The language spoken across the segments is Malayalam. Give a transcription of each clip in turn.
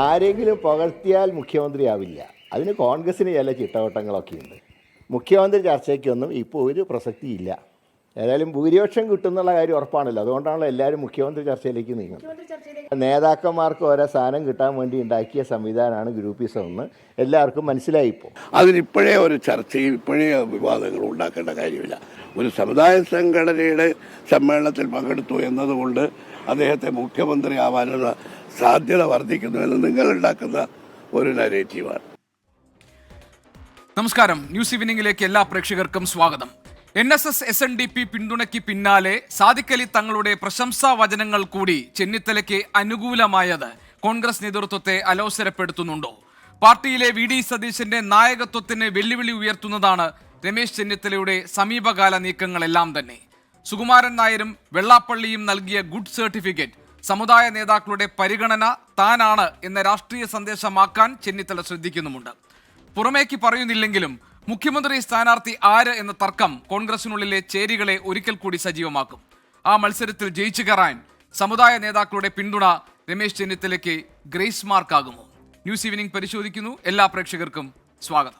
ആരെങ്കിലും പുകഴ്ത്തിയാൽ മുഖ്യമന്ത്രിയാവില്ല. അതിന് കോൺഗ്രസ്സിന് ചില ചിട്ടവട്ടങ്ങളൊക്കെ ഉണ്ട്. മുഖ്യമന്ത്രി ചർച്ചയ്ക്കൊന്നും ഇപ്പോൾ ഒരു പ്രസക്തിയില്ല. ഏതായാലും ഭൂരിപക്ഷം കിട്ടുന്നുള്ള കാര്യം ഉറപ്പാണല്ലോ. അതുകൊണ്ടാണല്ലോ എല്ലാവരും മുഖ്യമന്ത്രി ചർച്ചയിലേക്ക് നീങ്ങുന്നത്. നേതാക്കന്മാർക്ക് ഓരോ സാധനം കിട്ടാൻ വേണ്ടി ഉണ്ടാക്കിയ സംവിധാനമാണ് ഗ്രൂപ്പിസം എന്ന് എല്ലാവർക്കും മനസ്സിലായിപ്പോൾ. അതിനിപ്പോഴേ ഒരു ചർച്ചയും ഇപ്പോഴേ വിവാദങ്ങളും ഉണ്ടാക്കേണ്ട കാര്യമില്ല. ഒരു സമുദായ സംഘടനയുടെ സമ്മേളനത്തിൽ പങ്കെടുത്തു എന്നതുകൊണ്ട് അദ്ദേഹത്തെ മുഖ്യമന്ത്രി ആവാനുള്ള സാധ്യത വർദ്ധിക്കുന്നു എന്ന് നിങ്ങൾ ഉണ്ടാക്കുന്ന ഒരു നരേറ്റീവാണ്. നമസ്കാരം. ന്യൂസ് ഈവനിംഗിലേക്ക് എല്ലാ പ്രേക്ഷകർക്കും സ്വാഗതം. NSS SNDP പിന്തുണയ്ക്ക് പിന്നാലെ സാദിഖ് അലി തങ്ങളുടെ പ്രശംസാ വചനങ്ങൾ കൂടി ചെന്നിത്തലയ്ക്ക് അനുകൂലമായത് കോൺഗ്രസ് നേതൃത്വത്തെ അലോസരപ്പെടുത്തുന്നുണ്ടോ? പാർട്ടിയിലെ VD സതീശന്റെ നായകത്വത്തിന് വെല്ലുവിളി ഉയർത്തുന്നതാണ് രമേശ് ചെന്നിത്തലയുടെ സമീപകാല നീക്കങ്ങളെല്ലാം തന്നെ. സുകുമാരൻ നായരും വെള്ളാപ്പള്ളിയും നൽകിയ ഗുഡ് സർട്ടിഫിക്കറ്റ് സമുദായ നേതാക്കളുടെ പരിഗണന താനാണ് എന്ന രാഷ്ട്രീയ സന്ദേശമാക്കാൻ ചെന്നിത്തല ശ്രദ്ധിക്കുന്നുമുണ്ട്. പുറമേക്ക് പറയുന്നില്ലെങ്കിലും മുഖ്യമന്ത്രി സ്ഥാനാർത്ഥി ആര് എന്ന തർക്കം കോൺഗ്രസിനുള്ളിലെ ചേരികളെ ഒരിക്കൽ കൂടി സജീവമാക്കും. ആ മത്സരത്തിൽ ജയിച്ചു കയറാൻ സമുദായ നേതാക്കളുടെ പിന്തുണ രമേശ് ചെന്നിത്തലയ്ക്ക് ഗ്രേസ് മാർക്കാകുമോ? ന്യൂസ് ഈവനിംഗ് പരിശോധിക്കുന്നു. എല്ലാ പ്രേക്ഷകർക്കും സ്വാഗതം.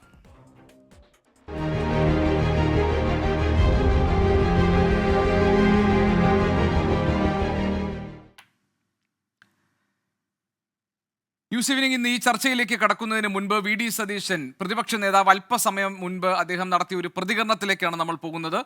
ന്യൂസ് ഈവനിംഗ് ഇന്ന് ഈ ചർച്ചയിലേക്ക് കടക്കുന്നതിന് മുൻപ് VD സതീശൻ പ്രതിപക്ഷ നേതാവ് അല്പസമയം മുൻപ് അദ്ദേഹം നടത്തിയ ഒരു പ്രതികരണത്തിലേക്കാണ് നമ്മൾ പോകുന്നത്.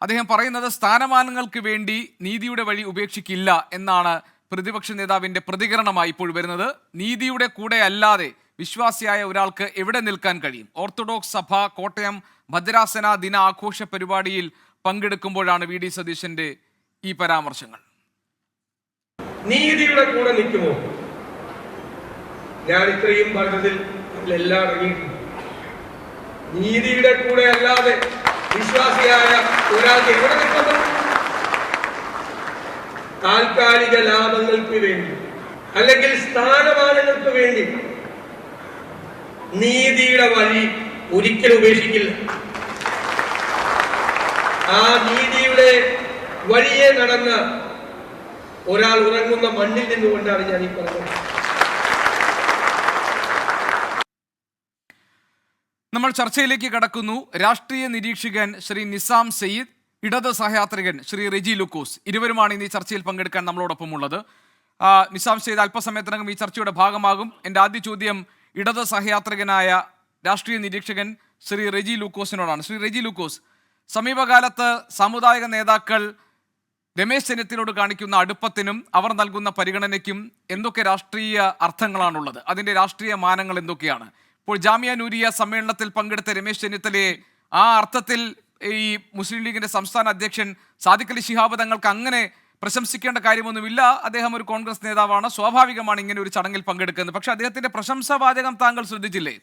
അദ്ദേഹം പറയുന്നത് സ്ഥാനമാനങ്ങൾക്ക് വേണ്ടി നീതിയുടെ വഴി ഉപേക്ഷിക്കില്ല എന്നാണ് പ്രതിപക്ഷ നേതാവിന്റെ പ്രതികരണമായി ഇപ്പോൾ വരുന്നത്. നീതിയുടെ കൂടെ അല്ലാതെ വിശ്വാസിയായ ഒരാൾക്ക് എവിടെ നിൽക്കാൻ കഴിയും? ഓർത്തഡോക്സ് സഭ കോട്ടയം ഭദ്രാസന ദിന ആഘോഷ പരിപാടിയിൽ പങ്കെടുക്കുമ്പോഴാണ് VD സതീശന്റെ ഈ പരാമർശങ്ങൾ. നീതിയുടെ കൂടെ നിൽക്കുമോ? ഞാൻ ഇത്രയും പറഞ്ഞതിൽ എല്ലാം ഇറങ്ങിയിട്ടുണ്ട്. നീതിയുടെ കൂടെ അല്ലാതെ വിശ്വാസിയായ ഒരാൾക്ക് എവിടെ നിൽക്കുന്നു? താൽക്കാലിക ലാഭങ്ങൾക്ക് വേണ്ടി അല്ലെങ്കിൽ സ്ഥാനമാനങ്ങൾക്ക് വേണ്ടി നീതിയുടെ വഴി ഒരിക്കലും ഉപേക്ഷിക്കില്ല. ആ നീതിയുടെ വഴിയെ നടന്ന ഒരാൾ ഉറങ്ങുന്ന മണ്ണിൽ നിന്നുകൊണ്ടാണ് ഞാൻ ഈ പറഞ്ഞത്. നമ്മൾ ചർച്ചയിലേക്ക് കടക്കുന്നു. രാഷ്ട്രീയ നിരീക്ഷകൻ ശ്രീ നിസാം സയ്യിദ്, ഇടത് സഹയാത്രികൻ ശ്രീ റെജി ലൂക്കോസ്, ഇരുവരുമാണ് ഇന്ന് ഈ ചർച്ചയിൽ പങ്കെടുക്കാൻ നമ്മളോടൊപ്പം ഉള്ളത്. നിസാം സയ്യിദ് അല്പസമയത്തിനകം ഈ ചർച്ചയുടെ ഭാഗമാകും. എൻ്റെ ആദ്യ ചോദ്യം ഇടത് സഹയാത്രികനായ രാഷ്ട്രീയ നിരീക്ഷകൻ ശ്രീ റെജി ലൂക്കോസിനോടാണ്. ശ്രീ റെജി ലൂക്കോസ്, സമീപകാലത്ത് സാമുദായിക നേതാക്കൾ രമേശ് ചെന്നിത്തലയോട് കാണിക്കുന്ന അടുപ്പത്തിനും അവർ നൽകുന്ന പരിഗണനയ്ക്കും എന്തൊക്കെ രാഷ്ട്രീയ അർത്ഥങ്ങളാണുള്ളത്? അതിൻ്റെ രാഷ്ട്രീയ മാനങ്ങൾ എന്തൊക്കെയാണ്? ഇപ്പോൾ ജാമിയ നൂരിയ സമ്മേളനത്തിൽ പങ്കെടുത്ത രമേശ് ചെന്നിത്തലയെ ആ അർത്ഥത്തിൽ ഈ മുസ്ലിം ലീഗിന്റെ സംസ്ഥാന അധ്യക്ഷൻ സാദിഖ് അലി ശിഹാബ് തങ്ങൾക്ക് അങ്ങനെ പ്രശംസിക്കേണ്ട കാര്യമൊന്നുമില്ല. അദ്ദേഹം ഒരു കോൺഗ്രസ് നേതാവാണ്, സ്വാഭാവികമാണ് ഇങ്ങനെ ഒരു ചടങ്ങിൽ പങ്കെടുക്കുന്നത്. പക്ഷെ അദ്ദേഹത്തിന്റെ പ്രശംസാവാചകം താങ്കൾ ശ്രദ്ധിച്ചില്ലേ?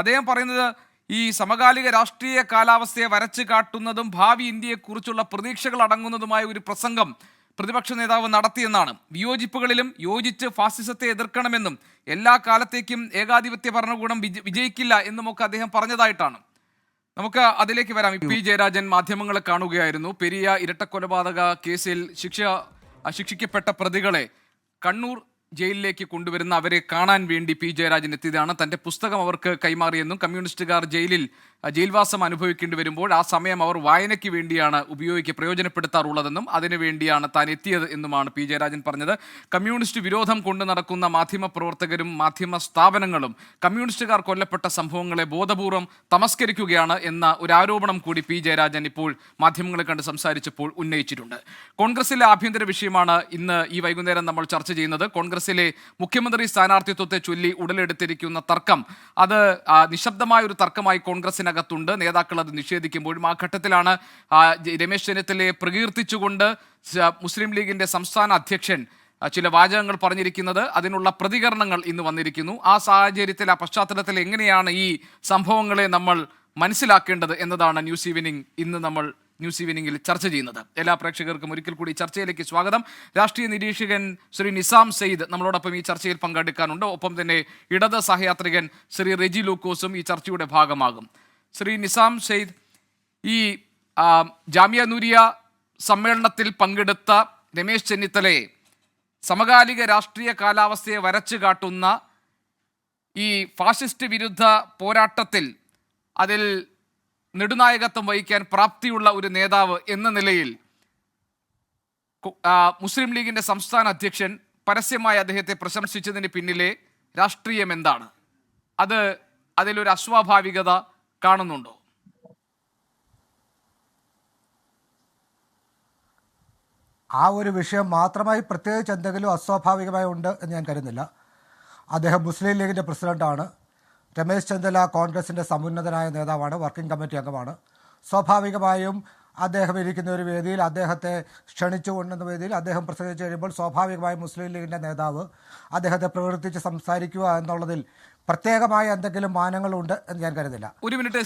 അദ്ദേഹം പറയുന്നത് ഈ സമകാലിക രാഷ്ട്രീയ കാലാവസ്ഥയെ വരച്ചു കാട്ടുന്നതും ഭാവി ഇന്ത്യയെക്കുറിച്ചുള്ള പ്രതീക്ഷകൾ അടങ്ങുന്നതുമായ ഒരു പ്രസംഗം പ്രതിപക്ഷ നേതാവ് നടത്തിയെന്നാണ്. വിയോജിപ്പുകളിലും യോജിച്ച് ഫാസിസത്തെ എതിർക്കണമെന്നും എല്ലാ കാലത്തേക്കും ഏകാധിപത്യ ഭരണകൂടം വിജയിക്കില്ല എന്നുമൊക്കെ അദ്ദേഹം പറഞ്ഞതായിട്ടാണ്. നമുക്ക് അതിലേക്ക് വരാം. പി ജയരാജൻ മാധ്യമങ്ങളെ കാണുകയായിരുന്നു. പെരിയ ഇരട്ടക്കൊലപാതക കേസിൽ ശിക്ഷിക്കപ്പെട്ട പ്രതികളെ കണ്ണൂർ ജയിലിലേക്ക് കൊണ്ടുവരുന്ന അവരെ കാണാൻ വേണ്ടി പി ജയരാജൻ എത്തിയതാണ്. തൻ്റെ പുസ്തകം അവർക്ക് കൈമാറിയെന്നും കമ്മ്യൂണിസ്റ്റുകാർ ജയിൽവാസം അനുഭവിക്കേണ്ടി വരുമ്പോൾ ആ സമയം അവർ വായനയ്ക്ക് വേണ്ടിയാണ് പ്രയോജനപ്പെടുത്താറുള്ളതെന്നും അതിനു വേണ്ടിയാണ് താൻ എത്തിയത് എന്നുമാണ് പി ജയരാജൻ പറഞ്ഞത്. കമ്മ്യൂണിസ്റ്റ് വിരോധം കൊണ്ട് നടക്കുന്ന മാധ്യമ പ്രവർത്തകരും മാധ്യമ സ്ഥാപനങ്ങളും കമ്മ്യൂണിസ്റ്റുകാർ കൊല്ലപ്പെട്ട സംഭവങ്ങളെ ബോധപൂർവം തമസ്കരിക്കുകയാണ് എന്ന ഒരു ആരോപണം കൂടി പി ജയരാജൻ ഇപ്പോൾ മാധ്യമങ്ങളെ കണ്ട് സംസാരിച്ചപ്പോൾ ഉന്നയിച്ചിട്ടുണ്ട്. കോൺഗ്രസിലെ ആഭ്യന്തര വിഷയമാണ് ഇന്ന് ഈ വൈകുന്നേരം നമ്മൾ ചർച്ച ചെയ്യുന്നത്. കോൺഗ്രസിലെ മുഖ്യമന്ത്രി സ്ഥാനാർത്ഥിത്വത്തെ ചൊല്ലി ഉടലെടുത്തിരിക്കുന്ന തർക്കം, അത് നിശബ്ദമായ ഒരു തർക്കമായി കോൺഗ്രസിനകത്തുണ്ട്. നേതാക്കൾ അത് നിഷേധിക്കുമ്പോഴും ആ ഘട്ടത്തിലാണ് രമേശ് ചെന്നിത്തലയെ പ്രകീർത്തിച്ചുകൊണ്ട് മുസ്ലിം ലീഗിന്റെ സംസ്ഥാന അധ്യക്ഷൻ ചില വാചകങ്ങൾ പറഞ്ഞിരിക്കുന്നത്. അതിനുള്ള പ്രതികരണങ്ങൾ ഇന്ന് വന്നിരിക്കുന്നു. ആ സാഹചര്യത്തിൽ, ആ പശ്ചാത്തലത്തിൽ എങ്ങനെയാണ് ഈ സംഭവങ്ങളെ നമ്മൾ മനസ്സിലാക്കേണ്ടത് എന്നതാണ് ന്യൂസ് ഈവനിംഗിൽ ചർച്ച ചെയ്യുന്നത്. എല്ലാ പ്രേക്ഷകർക്കും ഒരിക്കൽ കൂടി ചർച്ചയിലേക്ക് സ്വാഗതം. രാഷ്ട്രീയ നിരീക്ഷകൻ ശ്രീ നിസാം സയ്യിദ് നമ്മളോടൊപ്പം ഈ ചർച്ചയിൽ പങ്കെടുക്കാനുണ്ട്. ഒപ്പം തന്നെ ഇടത് സഹയാത്രികൻ ശ്രീ റെജി ലൂക്കോസും ഈ ചർച്ചയുടെ ഭാഗമാകും. ശ്രീ നിസാം സയ്യിദ്, ഈ ജാമിയ നൂരിയ സമ്മേളനത്തിൽ പങ്കെടുത്ത രമേശ് ചെന്നിത്തലയെ സമകാലിക രാഷ്ട്രീയ കാലാവസ്ഥയെ വരച്ചു കാട്ടുന്ന ഈ ഫാഷിസ്റ്റ് വിരുദ്ധ പോരാട്ടത്തിൽ അതിൽ നെടുനായകത്വം വഹിക്കാൻ പ്രാപ്തിയുള്ള ഒരു നേതാവ് എന്ന നിലയിൽ മുസ്ലിം ലീഗിന്റെ സംസ്ഥാന അധ്യക്ഷൻ പരസ്യമായി അദ്ദേഹത്തെ പ്രശംസിച്ചതിന് പിന്നിലെ രാഷ്ട്രീയം എന്താണ്? അതിലൊരു അസ്വാഭാവികത കാണുന്നുണ്ടോ? ആ ഒരു വിഷയം മാത്രമായി പ്രത്യേകിച്ച് എന്തെങ്കിലും അസ്വാഭാവികമായി ഉണ്ട് എന്ന് ഞാൻ കരുതുന്നില്ല. അദ്ദേഹം മുസ്ലിം ലീഗിൻ്റെ പ്രസിഡന്റാണ്. രമേശ് ചെന്നിത്തല കോൺഗ്രസിൻ്റെ സമുന്നതനായ നേതാവാണ്, വർക്കിംഗ് കമ്മിറ്റി അംഗമാണ്. സ്വാഭാവികമായും അദ്ദേഹം ഇരിക്കുന്ന ഒരു വേദിയിൽ അദ്ദേഹത്തെ ക്ഷണിച്ചു കൊണ്ടുവന്ന വേദിയിൽ അദ്ദേഹം പ്രസംഗിച്ചു കഴിയുമ്പോൾ സ്വാഭാവികമായും മുസ്ലിം ലീഗിൻ്റെ നേതാവ് അദ്ദേഹത്തെ പ്രവർത്തിച്ച് സംസാരിക്കുക എന്നുള്ളതിൽ പ്രത്യേകമായ എന്തെങ്കിലും മാനങ്ങളുണ്ട് എന്ന് ഞാൻ കരുതില്ല. ഒരു മിനിറ്റ്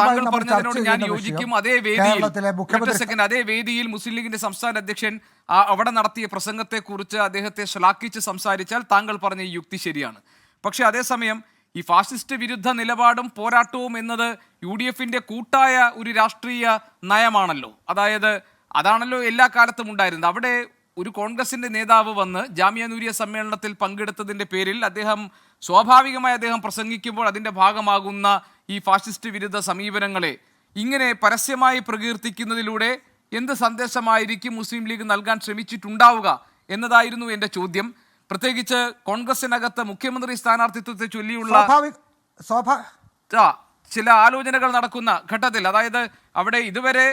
താങ്കൾ പറഞ്ഞതിനോട് ഞാൻ യോജിക്കും. അതേ വേദിയിൽ മുസ്ലിം ലീഗിന്റെ സംസ്ഥാന അധ്യക്ഷൻ അവിടെ നടത്തിയ പ്രസംഗത്തെക്കുറിച്ച് അദ്ദേഹത്തെ ശ്ലാഘിച്ച് സംസാരിച്ചാൽ താങ്കൾ പറഞ്ഞ ഈ യുക്തി ശരിയാണ്. പക്ഷേ അതേസമയം ഈ ഫാസിസ്റ്റ് വിരുദ്ധ നിലപാടും പോരാട്ടവും എന്നത് UDF-ന്റെ കൂട്ടായ ഒരു രാഷ്ട്രീയ നയമാണല്ലോ. അതാണല്ലോ എല്ലാ കാലത്തും ഉണ്ടായിരുന്നത്. അവിടെ ഒരു കോൺഗ്രസിന്റെ നേതാവ് വന്ന് ജാമിയ നൂരിയ സമ്മേളനത്തിൽ പങ്കെടുത്തതിന്റെ പേരിൽ സ്വാഭാവികമായി അദ്ദേഹം പ്രസംഗിക്കുമ്പോൾ അതിന്റെ ഭാഗമാകുന്ന ഈ ഫാഷിസ്റ്റ് വിരുദ്ധ സമീപനങ്ങളെ ഇങ്ങനെ പരസ്യമായി പ്രകീർത്തിക്കുന്നതിലൂടെ എന്ത് സന്ദേശമായിരിക്കും മുസ്ലിം ലീഗ് നൽകാൻ ശ്രമിച്ചിട്ടുണ്ടാവുക എന്നതായിരുന്നു എൻ്റെ ചോദ്യം. പ്രത്യേകിച്ച് കോൺഗ്രസിനകത്ത് മുഖ്യമന്ത്രി സ്ഥാനാർത്ഥിത്വത്തെ ചൊല്ലിയുള്ള ചില ആലോചനകൾ നടക്കുന്ന ഘട്ടത്തിൽ, അവിടെ ഇതുവരെ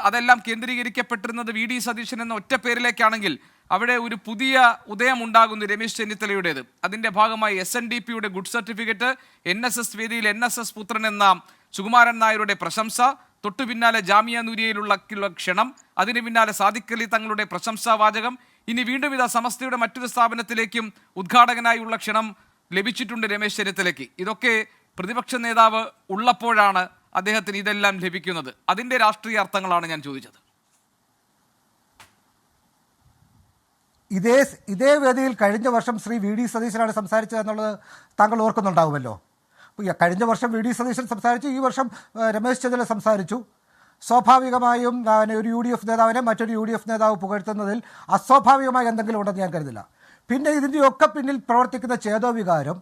അതെല്ലാം കേന്ദ്രീകരിക്കപ്പെട്ടിരുന്നത് VD സതീശൻ എന്ന ഒറ്റ പേരിലേക്കാണെങ്കിൽ അവിടെ ഒരു പുതിയ ഉദയം ഉണ്ടാകുന്നു രമേശ് ചെന്നിത്തലയുടേത്. അതിന്റെ ഭാഗമായി SNDP-യുടെ ഗുഡ് സർട്ടിഫിക്കറ്റ്, NSS വേദിയിൽ NSS പുത്രൻ എന്ന സുകുമാരൻ നായരുടെ പ്രശംസ, തൊട്ടു പിന്നാലെ ജാമിയ നൂരിയയിലുള്ള ക്ഷണം, അതിന് പിന്നാലെ സാദിഖ് അലി തങ്ങളുടെ പ്രശംസാവാചകം, ഇനി വീണ്ടും സമസ്തയുടെ മറ്റൊരു സ്ഥാപനത്തിലേക്കും ഉദ്ഘാടകനായുള്ള ക്ഷണം ലഭിച്ചിട്ടുണ്ട് രമേശ് ചെന്നിത്തലയ്ക്ക്. ഇതൊക്കെ പ്രതിപക്ഷ നേതാവ് ഉള്ളപ്പോഴാണ് അദ്ദേഹത്തിന് ഇതെല്ലാം ലഭിക്കുന്നത്. അതിന്റെ രാഷ്ട്രീയ അർത്ഥങ്ങളാണ് ഞാൻ ചോദിച്ചത്. ഇതേ വേദിയിൽ കഴിഞ്ഞ വർഷം ശ്രീ VD സതീശനാണ് സംസാരിച്ചത് എന്നുള്ളത് താങ്കൾ ഓർക്കുന്നുണ്ടാവുമല്ലോ. കഴിഞ്ഞ വർഷം VD സതീശൻ സംസാരിച്ചു, ഈ വർഷം രമേശ് ചെന്നിത്തല സംസാരിച്ചു. സ്വാഭാവികമായും ഒരു UDF നേതാവിനെ മറ്റൊരു UDF നേതാവ് പുകഴ്ത്തുന്നതിൽ അസ്വാഭാവികമായി എന്തെങ്കിലും ഉണ്ടെന്ന് ഞാൻ കരുതില്ല. പിന്നെ ഇതിൻ്റെയൊക്കെ പിന്നിൽ പ്രവർത്തിക്കുന്ന ചേതോവികാരം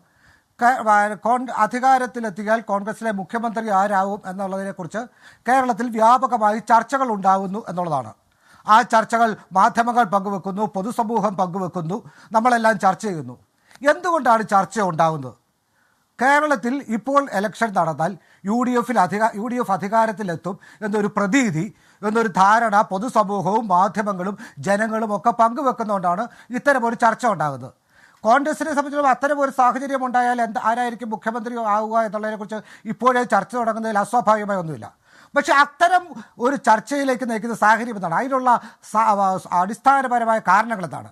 അധികാരത്തിലെത്തിയാൽ കോൺഗ്രസിലെ മുഖ്യമന്ത്രി ആരാവും എന്നുള്ളതിനെക്കുറിച്ച് കേരളത്തിൽ വ്യാപകമായി ചർച്ചകൾ ഉണ്ടാകുന്നു എന്നുള്ളതാണ്. ആ ചർച്ചകൾ മാധ്യമങ്ങൾ പങ്കുവെക്കുന്നു, പൊതുസമൂഹം പങ്കുവെക്കുന്നു, നമ്മളെല്ലാം ചർച്ച ചെയ്യുന്നു. എന്തുകൊണ്ടാണ് ചർച്ച ഉണ്ടാകുന്നത്? കേരളത്തിൽ ഇപ്പോൾ ഇലക്ഷൻ നടന്നാൽ UDF അധികാരത്തിലെത്തും എന്നൊരു പ്രതീതി, എന്നൊരു ധാരണ പൊതുസമൂഹവും മാധ്യമങ്ങളും ജനങ്ങളും ഒക്കെ പങ്കുവെക്കുന്നതുകൊണ്ടാണ് ഇത്തരമൊരു ചർച്ച ഉണ്ടാകുന്നത്. കോൺഗ്രസിനെ സംബന്ധിച്ചിടത്തോളം അത്തരമൊരു സാഹചര്യം ഉണ്ടായാൽ ആരായിരിക്കും മുഖ്യമന്ത്രി ആവുക എന്നുള്ളതിനെക്കുറിച്ച് ഇപ്പോഴേ ചർച്ച തുടങ്ങുന്നതിൽ അസ്വാഭാവികമായ ഒന്നുമില്ല. പക്ഷേ അത്തരം ഒരു ചർച്ചയിലേക്ക് നയിക്കുന്ന സാഹചര്യം എന്താണ്? അതിനുള്ള അടിസ്ഥാനപരമായ കാരണങ്ങൾ എന്താണ്?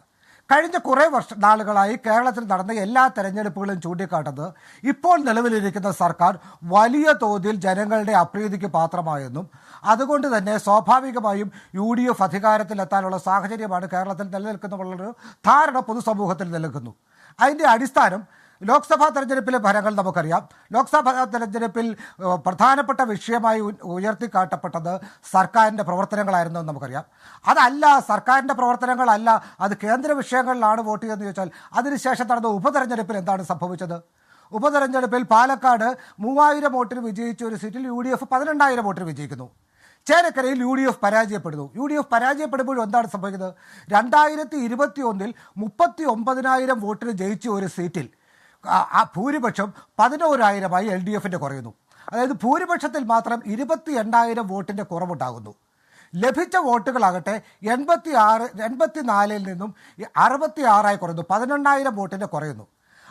കഴിഞ്ഞ കുറേ നാളുകളായി കേരളത്തിൽ നടന്ന എല്ലാ തെരഞ്ഞെടുപ്പുകളും ചൂണ്ടിക്കാട്ടുന്നത് ഇപ്പോൾ നിലവിലിരിക്കുന്ന സർക്കാർ വലിയ തോതിൽ ജനങ്ങളുടെ അപ്രീതിക്ക് പാത്രമായെന്നും അതുകൊണ്ട് തന്നെ സ്വാഭാവികമായും UDF അധികാരത്തിലെത്താനുള്ള സാഹചര്യമാണ് കേരളത്തിൽ നിലനിൽക്കുന്നുള്ളൊരു ധാരണ പൊതുസമൂഹത്തിൽ നിലനിൽക്കുന്നു. അതിൻ്റെ അടിസ്ഥാനം ലോക്സഭാ തെരഞ്ഞെടുപ്പിലെ ഫലങ്ങൾ നമുക്കറിയാം. ലോക്സഭാ തെരഞ്ഞെടുപ്പിൽ പ്രധാനപ്പെട്ട വിഷയമായി ഉയർത്തിക്കാട്ടപ്പെട്ടത് സർക്കാരിൻ്റെ പ്രവർത്തനങ്ങളായിരുന്നു എന്ന് നമുക്കറിയാം. അതല്ല, സർക്കാരിൻ്റെ പ്രവർത്തനങ്ങളല്ല, അത് കേന്ദ്ര വിഷയങ്ങളിലാണ് വോട്ട് ചെയ്തതെന്ന് ചോദിച്ചാൽ അതിനുശേഷം നടന്ന ഉപതെരഞ്ഞെടുപ്പിൽ എന്താണ് സംഭവിച്ചത്? ഉപതെരഞ്ഞെടുപ്പിൽ പാലക്കാട് 3000 വോട്ടിന് വിജയിച്ച ഒരു സീറ്റിൽ UDF 12000 വോട്ടിന് വിജയിക്കുന്നു. ചേലക്കരയിൽ UDF പരാജയപ്പെടുന്നു. UDF പരാജയപ്പെടുമ്പോഴും എന്താണ് സംഭവിക്കുന്നത്? 2021 39,000 വോട്ടിന് ജയിച്ച ഒരു സീറ്റിൽ ആ ഭൂരിപക്ഷം 11,000-ആയി LDF-ൻ്റെ കുറയുന്നു. അതായത് ഭൂരിപക്ഷത്തിൽ മാത്രം 28,000 വോട്ടിൻ്റെ കുറവുണ്ടാകുന്നു. ലഭിച്ച വോട്ടുകളാകട്ടെ 84-ൽ നിന്നും 66-ആയി കുറയുന്നു, 18,000 വോട്ടിൻ്റെ കുറയുന്നു.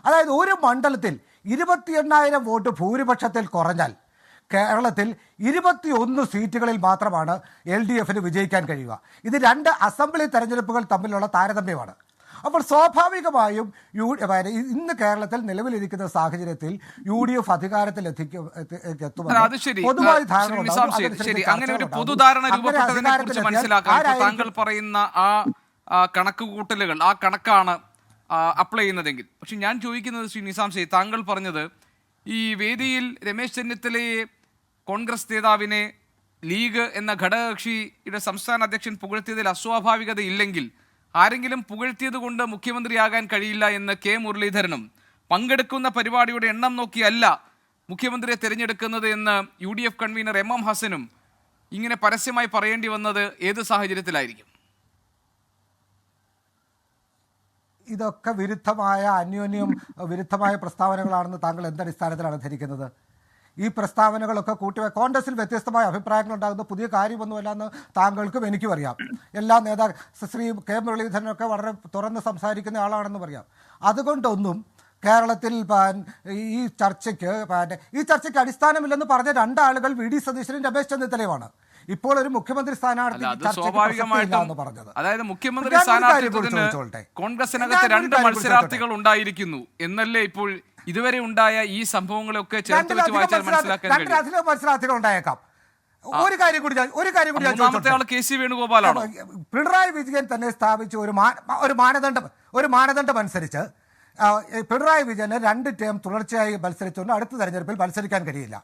അതായത് ഒരു മണ്ഡലത്തിൽ 28,000 വോട്ട് ഭൂരിപക്ഷത്തിൽ കുറഞ്ഞാൽ കേരളത്തിൽ 21 സീറ്റുകളിൽ മാത്രമാണ് LDF-ന് വിജയിക്കാൻ കഴിയുക. ഇത് 2 അസംബ്ലി തെരഞ്ഞെടുപ്പുകൾ തമ്മിലുള്ള താരതമ്യമാണ്. അപ്പോൾ സ്വാഭാവികമായും ഇന്ന് കേരളത്തിൽ നിലവിലിരിക്കുന്ന സാഹചര്യത്തിൽ UDF അധികാരത്തിൽ പൊതുവായി അങ്ങനെ ഒരു പൊതുധാരണ രൂപപ്പെട്ടതിനെ കുറിച്ച് മനസ്സിലാക്കാൻ താങ്കൾ പറയുന്ന ആ കണക്കുകൂട്ടലുകൾ, ആ കണക്കാണ് അപ്ലൈ ചെയ്യുന്നതെങ്കിൽ. പക്ഷെ ഞാൻ ചോദിക്കുന്നത് ശ്രീ നിസാം ഷെയ്ഖ്, താങ്കൾ പറഞ്ഞത് ഈ വേദിയിൽ രമേശ് ചെന്നിത്തലയെ, കോൺഗ്രസ് നേതാവിനെ, ലീഗ് എന്ന ഘടകകക്ഷിയുടെ സംസ്ഥാന അധ്യക്ഷൻ പുകഴ്ത്തിയതിൽ അസ്വാഭാവികത ഇല്ലെങ്കിൽ ആരെങ്കിലും പുകഴ്ത്തിയത് കൊണ്ട് മുഖ്യമന്ത്രിയാകാൻ കഴിയില്ല എന്ന് K. മുരളീധരനും പങ്കെടുക്കുന്ന പരിപാടിയുടെ എണ്ണം നോക്കിയല്ല മുഖ്യമന്ത്രിയെ തിരഞ്ഞെടുക്കുന്നത് എന്ന് UDF കൺവീനർ MM ഹസനും ഇങ്ങനെ പരസ്യമായി പറയേണ്ടി വന്നത് ഏത് സാഹചര്യത്തിലായിരിക്കും? ഇതൊക്കെ അന്യോന്യം വിരുദ്ധമായ പ്രസ്താവനകളാണെന്ന് താങ്കൾ എന്തടിസ്ഥാനത്തിലാണ് ധരിക്കുന്നത്? ഈ പ്രസ്താവനകളൊക്കെ കോൺഗ്രസിൽ വ്യത്യസ്തമായ അഭിപ്രായങ്ങൾ ഉണ്ടാകുന്ന പുതിയ കാര്യമൊന്നുമല്ല എന്ന് താങ്കൾക്കും എനിക്കും അറിയാം. എല്ലാ ശ്രീ കെ മുരളീധരനൊക്കെ വളരെ തുറന്ന് സംസാരിക്കുന്ന ആളാണെന്ന് പറയാം. അതുകൊണ്ടൊന്നും കേരളത്തിൽ ഈ ചർച്ചയ്ക്ക് അടിസ്ഥാനമില്ലെന്ന് പറഞ്ഞ രണ്ടാളുകൾ VD സതീശനും രമേശ് ചെന്നിത്തലയുമാണ്. ഇപ്പോൾ ഒരു മുഖ്യമന്ത്രി സ്ഥാനാർത്ഥി അതായത് മുഖ്യമന്ത്രി സ്ഥാനാർത്ഥിത്വത്തിന് കോൺഗ്രസിനകത്ത് 2 മത്സരാർത്ഥികൾ ഉണ്ടായിരിക്കുന്നു എന്നല്ലേ ഇപ്പോൾ ഇതുവരെ ഉണ്ടായ ഈ സംഭവങ്ങളൊക്കെ ചേർത്ത് വെച്ച് വായിച്ചാൽ മനസ്സിലാക്കാൻ കഴിയും. മത്സരാർത്ഥികൾ ഉണ്ടായേക്കാം. ഒരു കാര്യം കൂടി KC വേണുഗോപാലാണോ? പിണറായി വിജയൻ തന്നെ സ്ഥാപിച്ച ഒരു മാനദണ്ഡം അനുസരിച്ച് പിണറായി വിജയന് 2 ടേം തുടർച്ചയായി മത്സരിച്ചുകൊണ്ട് അടുത്ത തെരഞ്ഞെടുപ്പിൽ മത്സരിക്കാൻ കഴിയില്ല.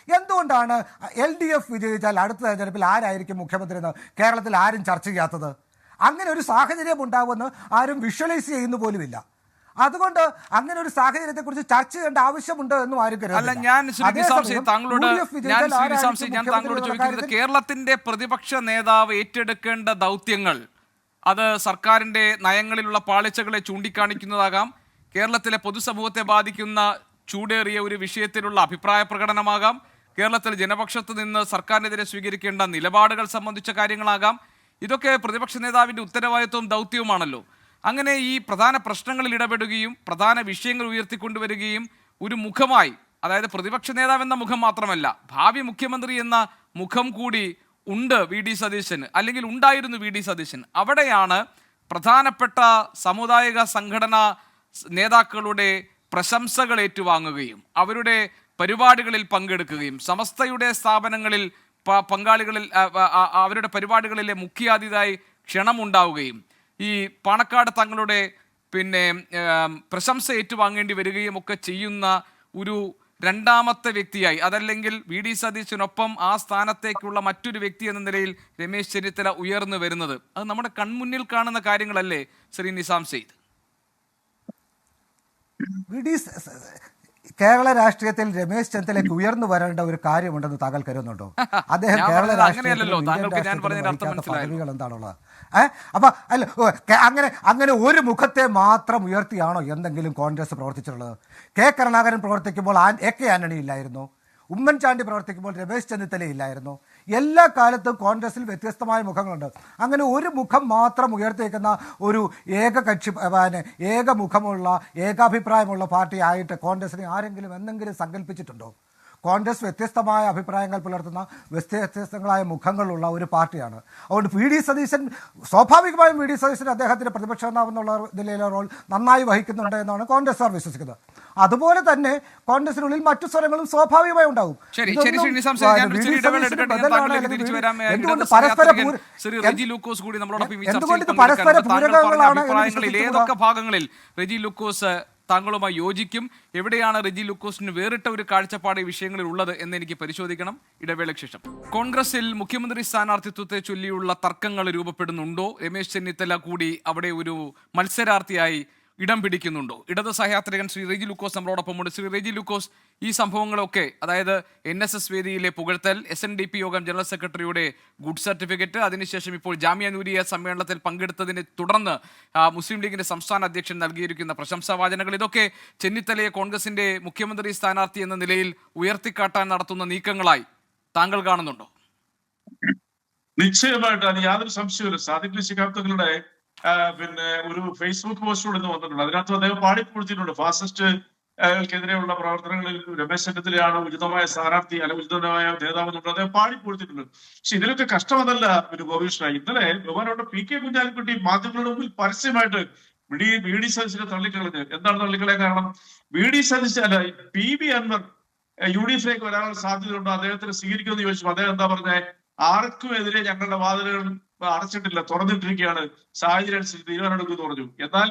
എന്തുകൊണ്ടാണ് LDF വിജയിച്ചാൽ അടുത്ത തെരഞ്ഞെടുപ്പിൽ ആരായിരിക്കും മുഖ്യമന്ത്രി എന്ന് കേരളത്തിൽ ആരും ചർച്ച ചെയ്യാത്തത്? അങ്ങനെ ഒരു സാഹചര്യം ഉണ്ടാവുമെന്ന് ആരും വിഷ്വലൈസ് ചെയ്യുന്ന പോലുമില്ല. അതുകൊണ്ട് അങ്ങനെ ഒരു സാഹചര്യത്തെക്കുറിച്ച് ചർച്ച ചെയ്യേണ്ട ആവശ്യമുണ്ട് എന്നും ആരും കരുതുന്നില്ല. ഞാൻ താങ്കളോട് ചോദിക്കുന്നത്, കേരളത്തിന്റെ പ്രതിപക്ഷ നേതാവ് ഏറ്റെടുക്കേണ്ട ദൗത്യങ്ങൾ അത് സർക്കാരിന്റെ നയങ്ങളിലുള്ള പാളിച്ചകളെ ചൂണ്ടിക്കാണിക്കുന്നതാകാം, കേരളത്തിലെ പൊതുസമൂഹത്തെ ബാധിക്കുന്ന ചൂടേറിയ ഒരു വിഷയത്തിലുള്ള അഭിപ്രായ പ്രകടനമാകാം, കേരളത്തിൽ ജനപക്ഷത്ത് നിന്ന് സർക്കാരിനെതിരെ സ്വീകരിക്കേണ്ട നിലപാടുകൾ സംബന്ധിച്ച കാര്യങ്ങളാകാം. ഇതൊക്കെ പ്രതിപക്ഷ നേതാവിന്റെ ഉത്തരവാദിത്വവും ദൗത്യവുമാണല്ലോ. അങ്ങനെ ഈ പ്രധാന പ്രശ്നങ്ങളിൽ ഇടപെടുകയും പ്രധാന വിഷയങ്ങൾ ഉയർത്തിക്കൊണ്ടുവരികയും ഒരു മുഖമായി, അതായത് പ്രതിപക്ഷ നേതാവ് എന്ന മുഖം മാത്രമല്ല, ഭാവി മുഖ്യമന്ത്രി എന്ന മുഖം കൂടി ഉണ്ട് VD സതീശന്, അല്ലെങ്കിൽ ഉണ്ടായിരുന്നു VD സതീശൻ. അവിടെയാണ് പ്രധാനപ്പെട്ട സാമുദായിക സംഘടനാ നേതാക്കളുടെ പ്രശംസകൾ ഏറ്റുവാങ്ങുകയും അവരുടെ പരിപാടികളിൽ പങ്കെടുക്കുകയും സമസ്തയുടെ സ്ഥാപനങ്ങളിൽ പങ്കാളികളിൽ അവരുടെ പരിപാടികളിലെ മുഖ്യാതിഥിയായി ക്ഷണമുണ്ടാവുകയും ഈ പാണക്കാട് തങ്ങളുടെ പ്രശംസ ഏറ്റുവാങ്ങേണ്ടി വരികയും ഒക്കെ ചെയ്യുന്ന ഒരു രണ്ടാമത്തെ വ്യക്തിയായി, അതല്ലെങ്കിൽ VD സതീശനൊപ്പം ആ സ്ഥാനത്തേക്കുള്ള മറ്റൊരു വ്യക്തി എന്ന നിലയിൽ രമേശ് ചെന്നിത്തല ഉയർന്നു വരുന്നത്, അത് നമ്മുടെ കൺമുന്നിൽ കാണുന്ന കാര്യങ്ങളല്ലേ ശ്രീ നിസാം സെയ്ദ്? കേരള രാഷ്ട്രീയത്തിൽ രമേശ് ചെന്നിത്തലയ്ക്ക് ഉയർന്നു വരേണ്ട ഒരു കാര്യമുണ്ടെന്ന് താങ്കൾ കരുതുന്നുണ്ടോ? അദ്ദേഹം കേരള പദവികൾ എന്താണുള്ളത്? അപ്പൊ അല്ല, അങ്ങനെ ഒരു മുഖത്തെ മാത്രം ഉയർത്തിയാണോ എന്തെങ്കിലും കോൺഗ്രസ് പ്രവർത്തിച്ചിട്ടുള്ളത്? കെ കരുണാകരൻ പ്രവർത്തിക്കുമ്പോൾ AK ആന്റണി ഇല്ലായിരുന്നു, ഉമ്മൻചാണ്ടി പ്രവർത്തിക്കുമ്പോൾ രമേശ് ചെന്നിത്തല ഇല്ലായിരുന്നു. എല്ലാ കാലത്തും കോൺഗ്രസിൽ വ്യത്യസ്തമായ മുഖങ്ങളുണ്ട്. അങ്ങനെ ഒരു മുഖം മാത്രം ഉയർത്തിയേക്കുന്ന ഒരു ഏകമുഖമുള്ള ഏകാഭിപ്രായമുള്ള പാർട്ടി ആയിട്ട് കോൺഗ്രസിനെ ആരെങ്കിലും എന്തെങ്കിലും സങ്കല്പിച്ചിട്ടുണ്ടോ? കോൺഗ്രസ് വ്യത്യസ്തമായ അഭിപ്രായങ്ങൾ പുലർത്തുന്ന വ്യത്യസ്തങ്ങളായ മുഖങ്ങളുള്ള ഒരു പാർട്ടിയാണ്. അതുകൊണ്ട് VD സതീശൻ സ്വാഭാവികമായും VD സതീശൻ അദ്ദേഹത്തിൻ്റെ പ്രതിപക്ഷ നേതാവെന്നുള്ള നിലയിലെ റോൾ നന്നായി വഹിക്കുന്നുണ്ട് എന്നാണ് കോൺഗ്രസ്സുകാർ വിശ്വസിക്കുന്നത്. അതുപോലെ തന്നെ കോൺഗ്രസിനുള്ളിൽ മറ്റു സ്വരങ്ങളും സ്വാഭാവികമായി ഉണ്ടാവും. എന്തുകൊണ്ട് പരസ്പര പൂരകങ്ങളാണ്? ഏതൊക്കെ ഭാഗങ്ങളിൽ റെജി ലൂക്കോസ് താങ്കളുമായി യോജിക്കും? എവിടെയാണ് റെജി ലൂക്കോസിന് വേറിട്ട ഒരു കാഴ്ചപ്പാട് ഈ വിഷയങ്ങളിൽ ഉള്ളത് എന്ന് എനിക്ക് പരിശോധിക്കണം. ഇടവേളയ്ക്ക് ശേഷം. കോൺഗ്രസിൽ മുഖ്യമന്ത്രി സ്ഥാനാർത്ഥിത്വത്തെ ചൊല്ലിയുള്ള തർക്കങ്ങൾ രൂപപ്പെടുന്നുണ്ടോ? രമേശ് ചെന്നിത്തല കൂടി അവിടെ ഒരു മത്സരാർത്ഥിയായി ഇടം പിടിക്കുന്നുണ്ടോ? ഇടത് സഹയാത്രികൻ ശ്രീ റെജി ലൂക്കോസ് നമ്മളോടൊപ്പമുണ്ട്. ശ്രീ റെജി ലൂക്കോസ്, ഈ സംഭവങ്ങളൊക്കെ, അതായത് NSS വേദിയിലെ പുകഴ്ത്തൽ, SNDP യോഗം ജനറൽ സെക്രട്ടറിയുടെ ഗുഡ് സർട്ടിഫിക്കറ്റ്, അതിനുശേഷം ഇപ്പോൾ ജാമിയ നൂരിയ സമ്മേളനത്തിൽ പങ്കെടുത്തതിനെ തുടർന്ന് മുസ്ലിം ലീഗിന്റെ സംസ്ഥാന അധ്യക്ഷൻ നൽകിയിരിക്കുന്ന പ്രശംസാവാചനങ്ങൾ, ഇതൊക്കെ ചെന്നിത്തലയെ കോൺഗ്രസിന്റെ മുഖ്യമന്ത്രി സ്ഥാനാർത്ഥി എന്ന നിലയിൽ ഉയർത്തിക്കാട്ടാൻ നടത്തുന്ന നീക്കങ്ങളായി താങ്കൾ കാണുന്നുണ്ടോ? നിശ്ചയമായിട്ട് അത് യാതൊരു സംശയമില്ല. സാദിഖ് ശിഹാബ് തങ്ങളുടെ ഒരു ഫേസ്ബുക്ക് പോസ്റ്റിലൂടെ വന്നിട്ടുണ്ട്. അതിനകത്ത് അദ്ദേഹം പാടിപ്പൊളിച്ചിട്ടുണ്ട്. ഫാസിസ്റ്റുകൾക്കെതിരെയുള്ള പ്രവർത്തനങ്ങളിൽ രമേശ് ചെന്നിത്തലയാണ് ഉചിതമായ സ്ഥാനാർത്ഥി, അല്ലെങ്കിൽ ഉചിതമായ നേതാവ് എന്നുള്ളത് അദ്ദേഹം പാടിപ്പൊളിച്ചിട്ടുണ്ട്. പക്ഷെ ഇതിലൊക്കെ കഷ്ടമതല്ല ഗോപകൃഷ്ണ. ഇന്നലെ ബഹുമാനപ്പെട്ട PK കുഞ്ഞാലിക്കുട്ടി മാധ്യമങ്ങളുടെ മുമ്പിൽ പരസ്യമായിട്ട് VD സതീശനെ തള്ളിക്കളഞ്ഞ്. എന്താണ് തള്ളിക്കളയാൻ കാരണം? VD സതീശൻ അല്ല, PB അൻവർ UDF-ലേക്ക് വരാനുള്ള സാധ്യതയുണ്ടോ, അദ്ദേഹത്തിന് സ്വീകരിക്കുമെന്ന് ചോദിച്ചു. അദ്ദേഹം എന്താ പറഞ്ഞത്? ആർക്കും എതിരെ ഞങ്ങളുടെ വാതിലുകൾ അടച്ചിട്ടില്ല, തുറന്നിട്ടിരിക്കുകയാണ്, സാഹചര്യം അനുസരിച്ച് തീരുമാനമെടുക്കുമെന്ന് പറഞ്ഞു. എന്നാൽ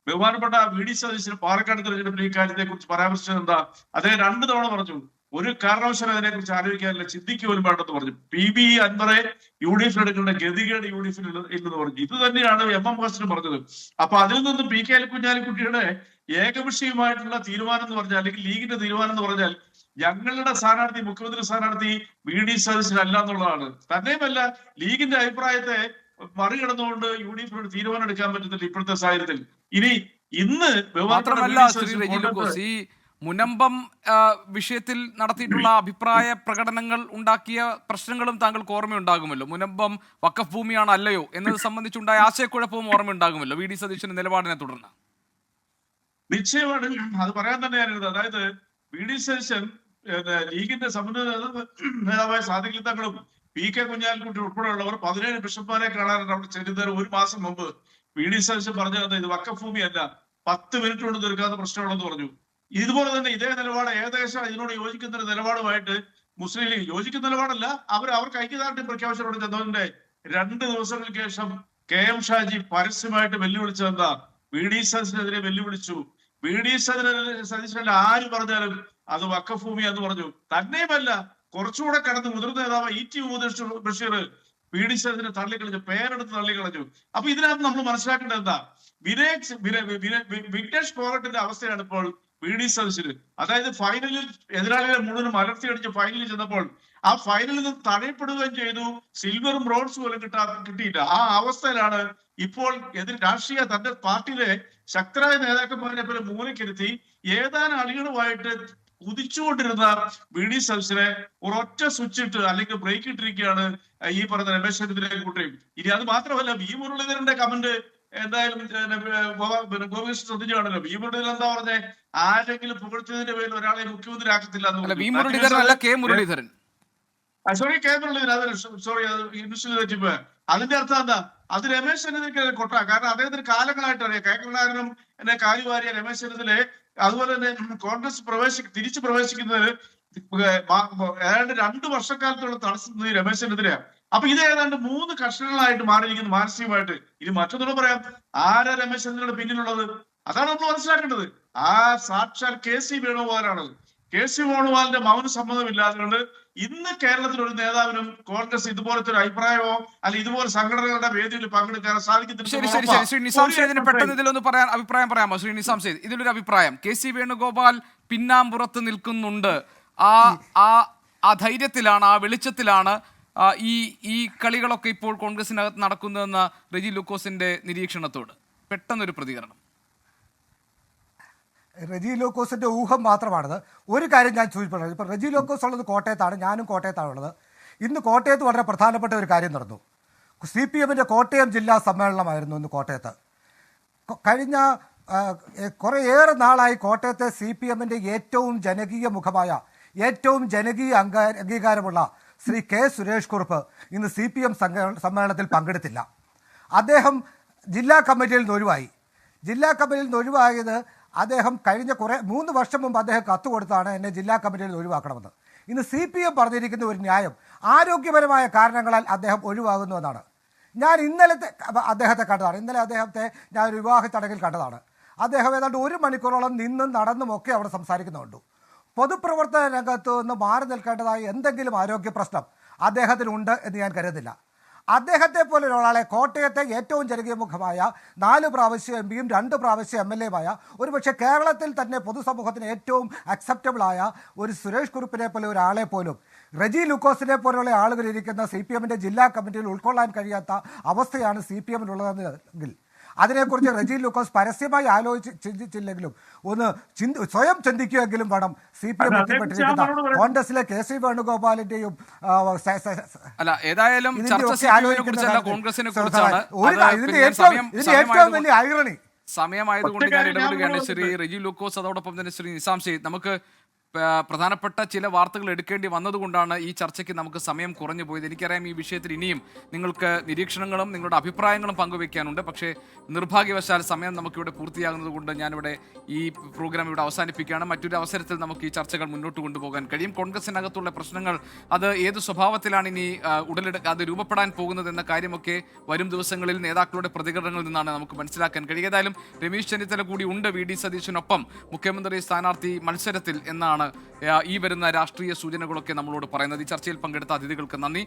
ബഹുമാനപ്പെട്ട VD സതീശന് പാലക്കാട് തെരഞ്ഞെടുപ്പിൽ ഈ കാര്യത്തെ കുറിച്ച് പരാമർശിച്ചത് എന്താ? അദ്ദേഹം 2 തവണ പറഞ്ഞു ഒരു കാരണവശാലും അതിനെക്കുറിച്ച് ആലോചിക്കാനില്ല, ചിന്തിക്കുക പോലും വേണ്ടെന്ന് പറഞ്ഞു. PB അൻവറെ UDF എടുക്കേണ്ട ഗതികേട് UDF ഇല്ലെന്ന് പറഞ്ഞു. ഇത് തന്നെയാണ് MM ഹസനും പറഞ്ഞത്. അപ്പൊ അതിൽ നിന്നും PK കുഞ്ഞാലിക്കുട്ടിയുടെ ഏകപക്ഷീയമായിട്ടുള്ള തീരുമാനം എന്ന് പറഞ്ഞാൽ, അല്ലെങ്കിൽ ലീഗിന്റെ തീരുമാനം എന്ന് പറഞ്ഞാൽ, ഞങ്ങളുടെ സ്ഥാനാർത്ഥി മുഖ്യമന്ത്രി സ്ഥാനാർത്ഥി VD സതീശനല്ല എന്നുള്ളതാണ്. തന്നെയുമല്ല, ലീഗിന്റെ അഭിപ്രായത്തെ മറികടന്നുകൊണ്ട് UDF തീരുമാനം എടുക്കാൻ പറ്റത്തില്ല ഇപ്പോഴത്തെ സാഹചര്യത്തിൽ. ഇന്ന് മാത്രമല്ല ശ്രീ റെജി ലൂക്കോസ്, ഈ മുനമ്പം വിഷയത്തിൽ നടത്തിയിട്ടുള്ള അഭിപ്രായ പ്രകടനങ്ങൾ ഉണ്ടാക്കിയ പ്രശ്നങ്ങളും താങ്കൾക്ക് ഓർമ്മയുണ്ടാകുമല്ലോ. മുനമ്പം വഖഫ് ഭൂമിയാണ് അല്ലയോ എന്നത് സംബന്ധിച്ചുണ്ടായ ആശയക്കുഴപ്പവും ഓർമ്മയുണ്ടാകുമല്ലോ VD സതീശന്റെ നിലപാടിനെ തുടർന്ന്. നിശ്ചയമാണ്, അത് പറയാൻ തന്നെയായിരുന്നു. അതായത് VD സതീശൻ ലീഗിന്റെ സമന്വയ നേതാവായ സാദിഖ് അലി തങ്ങളും PK കുഞ്ഞാലിക്കുട്ടി ഉൾപ്പെടെയുള്ളവർ 17 ബിഷപ്പ്മാരെ കാണാനാണ് അവിടെ ചെല്ലുന്നതിന് ഒരു മാസം മുമ്പ് VD സതീശൻ പറഞ്ഞത് ഇത് വഖഫ് ഭൂമിയല്ല, 10 മിനിറ്റ് കൊണ്ട് തീർക്കാവുന്ന പ്രശ്നമുള്ളെന്ന് പറഞ്ഞു. ഇതുപോലെ തന്നെ ഇതേ നിലപാട് ഏകദേശം ഇതിനോട് യോജിക്കുന്ന ഒരു നിലപാടുമായിട്ട് മുസ്ലിം ലീഗ് യോജിക്കുന്ന നിലപാടല്ല, അവർക്ക് ഐക്യദാർഢ്യം പ്രഖ്യാപിച്ചതോടെ ചെന്നതിന്റെ 2 ദിവസങ്ങൾക്ക് ശേഷം KM ഷാജി പരസ്യമായിട്ട് വെല്ലുവിളിച്ചതെന്താ? VD സതീശനെതിരെ വെല്ലുവിളിച്ചു. VD സതീശനല്ല ആര് പറഞ്ഞാലും അത് വഖഫ് ഭൂമി എന്ന് പറഞ്ഞു. തന്നെയുമല്ല, കുറച്ചുകൂടെ കടന്ന് മുതിർന്ന നേതാവ് ET മുഹമ്മദ് ബഷീർ VD സതീശനെ തള്ളിക്കളഞ്ഞു, പേരെടുത്ത് തള്ളിക്കളഞ്ഞു. അപ്പൊ ഇതിനകത്ത് നമ്മൾ മനസ്സിലാക്കേണ്ടത് എന്താ? വിഘ്നേഷ് ഫോഗട്ടിന്റെ അവസ്ഥയാണ് ഇപ്പോൾ VD സതീശന്. അതായത് ഫൈനലിൽ എതിരാളികളെ മുഴുവനും അലർത്തിയടിച്ച് ഫൈനലിൽ ചെന്നപ്പോൾ ആ ഫൈനലിൽ നിന്ന് തടയപ്പെടുകയും ചെയ്തു. സിൽവറും ബ്രോൺസും പോലും കിട്ടിയില്ല. ആ അവസ്ഥയിലാണ് ഇപ്പോൾ രാഷ്ട്രീയ തന്റെ പാർട്ടിയിലെ ശക്തരായ നേതാക്കന്മാരെ പോലെ മൂലക്കിരുത്തി ഏതാനും അണികളുമായിട്ട് കുതിച്ചുകൊണ്ടിരുന്ന VD സതീശനെ ഒരൊറ്റ സ്വിച്ച് ഇട്ട് അല്ലെങ്കിൽ ബ്രേക്ക് ഇട്ടിരിക്കുകയാണ് ഈ പറഞ്ഞ രമേശ് ചെന്നിത്തല കൂട്ടരും. ഇനി അത് മാത്രമല്ല, V മുരളീധരന്റെ കമന്റ് എന്തായാലും ഗോപികൃഷ്ണൻ ശ്രദ്ധിച്ചു കാണല്ലോ. V മുരളീധരൻ എന്താ പറഞ്ഞേ? ആരെങ്കിലും പുകഴ്ത്തിയതിന്റെ പേരിൽ ഒരാളെ മുഖ്യമന്ത്രി ആക്കത്തില്ല എന്ന്. V മുരളീധരൻ അല്ല, K Muraleedharan. Sorry, K Muraleedharan. Sorry, തെറ്റിപ്പോയ. അതിന്റെ അർത്ഥം എന്താ? അത് രമേശ് ചെന്നിത്തലയ്ക്ക് കൊട്ട. കാരണം അദ്ദേഹത്തിന് കാലങ്ങളായിട്ട് അറിയാം. K കരുണാകരനും എന്നെ കാലുവാരിയ രമേശ് ചെന്നിത്തല അതുപോലെ തന്നെ കോൺഗ്രസ് തിരിച്ചു പ്രവേശിക്കുന്നതിന് ഏതാണ്ട് 2 വർഷക്കാലത്തോളം തടസ്സം രമേശ് ചെന്നിത്തലയാണ്. അപ്പൊ ഇത് ഏതാണ്ട് 3 കർഷണങ്ങളായിട്ട് മാറിയിരിക്കുന്നു മാനസികമായിട്ട്. ഇനി മറ്റൊന്നും പറയാം, ആരാ രമേശ് ചെന്നിത്തലയുടെ പിന്നിലുള്ളത്? അതാണ് നമ്മൾ മനസ്സിലാക്കേണ്ടത്. ആ സാക്ഷാൽ KC വേണുഗോപാലാണത്. KC വേണുഗോപാലിന്റെ മൗന സമ്മതമില്ലാത്തതുകൊണ്ട് ഇന്ന് കേരളത്തിൽ ഒരു നേതാവിനും കോൺഗ്രസ് ഇതുപോലത്തെ ഒരു അഭിപ്രായമോ അല്ലെങ്കിൽ ഇതുപോലെ സംഘടനകളുടെ വേദിയിൽ പങ്കെടുക്കാൻ സാധിക്കത്തില്ല. ശ്രീ നിസാം സെയ്ദിന് പെട്ടെന്ന് ഇതിലൊന്ന് അഭിപ്രായം പറയാമോ? ശ്രീ നിസാം സെയ്ദ്, ഇതിലൊരു അഭിപ്രായം. KC വേണുഗോപാൽ പിന്നാമ്പുറത്ത് നിൽക്കുന്നുണ്ട്. ആ ധൈര്യത്തിലാണ്, ആ വെളിച്ചത്തിലാണ് ഈ കളികളൊക്കെ ഇപ്പോൾ കോൺഗ്രസിനകത്ത് നടക്കുന്നതെന്ന റെജി ലൂക്കോസിന്റെ നിരീക്ഷണത്തോട് പെട്ടെന്നൊരു പ്രതികരണം. റെജി ലൂക്കോസിന്റെ ഊഹം മാത്രമാണത്. ഒരു കാര്യം ഞാൻ സൂചിപ്പിക്കുന്നത്, ഇപ്പം റെജി ലൂക്കോസ് ഉള്ളത് കോട്ടയത്താണ്, ഞാനും കോട്ടയത്താണുള്ളത്. ഇന്ന് കോട്ടയത്ത് വളരെ പ്രധാനപ്പെട്ട ഒരു കാര്യം നടന്നു. CPMന്റെ കോട്ടയം ജില്ലാ സമ്മേളനമായിരുന്നു ഇന്ന് കോട്ടയത്ത്. കഴിഞ്ഞ കുറേയേറെ നാളായി കോട്ടയത്തെ CPMന്റെ ഏറ്റവും ജനകീയ മുഖമായ, ഏറ്റവും ജനകീയ അംഗീകാരമുള്ള ശ്രീ K സുരേഷ് കുറുപ്പ് ഇന്ന് CPM സമ്മേളനത്തിൽ പങ്കെടുത്തില്ല. അദ്ദേഹം ജില്ലാ കമ്മിറ്റിയിൽ നിന്ന് ഒഴിവായി. ജില്ലാ കമ്മിറ്റിയിൽ നിന്ന് ഒഴിവായത് അദ്ദേഹം കഴിഞ്ഞ 3 വർഷം മുമ്പ് അദ്ദേഹം കത്ത് കൊടുത്താണ് എന്നെ ജില്ലാ കമ്മിറ്റിയിൽ നിന്ന് ഒഴിവാക്കണമെന്ന്. ഇന്ന് CPM പറഞ്ഞിരിക്കുന്ന ഒരു ന്യായം ആരോഗ്യപരമായ കാരണങ്ങളാൽ അദ്ദേഹം ഒഴിവാകുന്നു എന്നാണ്. ഞാൻ ഇന്നലെ അദ്ദേഹത്തെ ഞാൻ ഒരു വിവാഹ ചടങ്ങിൽ കണ്ടതാണ്. അദ്ദേഹം ഏതാണ്ട് 1 മണിക്കൂറോളം നിന്നും നടന്നും ഒക്കെ അവിടെ സംസാരിക്കുന്നുണ്ട്. പൊതുപ്രവർത്തന രംഗത്ത് നിന്ന് മാറി നിൽക്കേണ്ടതായ എന്തെങ്കിലും ആരോഗ്യ പ്രശ്നം അദ്ദേഹത്തിനുണ്ട് എന്ന് ഞാൻ കരുതുന്നില്ല. അദ്ദേഹത്തെ പോലെ ഒരാളെ കോട്ടയത്തെ ഏറ്റവും ജനകീയമുഖമായ 4 പ്രാവശ്യം MPയും 2 പ്രാവശ്യം MLAയുമായ ഒരുപക്ഷെ കേരളത്തിൽ തന്നെ പൊതുസമൂഹത്തിന് ഏറ്റവും അക്സെപ്റ്റബിളായ ഒരു സുരേഷ് കുറുപ്പിനെ പോലെ ഒരാളെ പോലും റെജി ലൂക്കോസിനെ പോലുള്ള ആളുകൾ ഇരിക്കുന്ന CPMന്റെ ജില്ലാ കമ്മിറ്റിയിൽ ഉൾക്കൊള്ളാൻ കഴിയാത്ത അവസ്ഥയാണ് CPMനുള്ളതെങ്കിൽ അതിനെക്കുറിച്ച് റെജി ലൂക്കോസ് പരസ്യമായി ചിന്തിച്ചില്ലെങ്കിലും ഒന്ന് സ്വയം ചിന്തിക്കുമെങ്കിലും വേണം. CPM എത്തിപ്പെട്ടിരിക്കുന്ന കോൺഗ്രസിലെ KC വേണുഗോപാലിന്റെയും ഏറ്റവും വലിയ ഐറണി സമയമായതുകൊണ്ട് ഞാൻ ഇടപെടുകയാണ്. ശ്രീ റെജി ലൂക്കോസ്, അതോടൊപ്പം തന്നെ ശ്രീ നിസാം സെയ്ദ്, നമുക്ക് പ്രധാനപ്പെട്ട ചില വാർത്തകൾ എടുക്കേണ്ടി വന്നതുകൊണ്ടാണ് ഈ ചർച്ചയ്ക്ക് നമുക്ക് സമയം കുറഞ്ഞു പോയത്. എനിക്കറിയാം ഈ വിഷയത്തിൽ ഇനിയും നിങ്ങൾക്ക് നിരീക്ഷണങ്ങളും നിങ്ങളുടെ അഭിപ്രായങ്ങളും പങ്കുവെക്കാനുണ്ട്. പക്ഷേ നിർഭാഗ്യവശാൽ സമയം നമുക്കിവിടെ പൂർത്തിയാകുന്നത് കൊണ്ട് ഞാനിവിടെ ഈ പ്രോഗ്രാം ഇവിടെ അവസാനിപ്പിക്കുകയാണ്. മറ്റൊരു അവസരത്തിൽ നമുക്ക് ഈ ചർച്ചകൾ മുന്നോട്ട് കൊണ്ടുപോകാൻ കഴിയും. കോൺഗ്രസിനകത്തുള്ള പ്രശ്നങ്ങൾ അത് ഏത് സ്വഭാവത്തിലാണ് ഇനി അത് രൂപപ്പെടാൻ പോകുന്നത് എന്ന കാര്യമൊക്കെ വരും ദിവസങ്ങളിൽ നേതാക്കളുടെ പ്രതികരണങ്ങളിൽ നിന്നാണ് നമുക്ക് മനസ്സിലാക്കാൻ കഴിയുക. ഏതായാലും രമേശ് ചെന്നിത്തല കൂടി ഉണ്ട് VD സതീശനൊപ്പം മുഖ്യമന്ത്രി സ്ഥാനാർത്ഥി മത്സരത്തിൽ എന്നാണ് ഈ വരുന്ന രാഷ്ട്രീയ സൂചനകളൊക്കെ നമ്മളോട് പറയുന്നത്. ഈ ചർച്ചയിൽ പങ്കെടുത്ത അതിഥികൾക്ക് നന്ദി.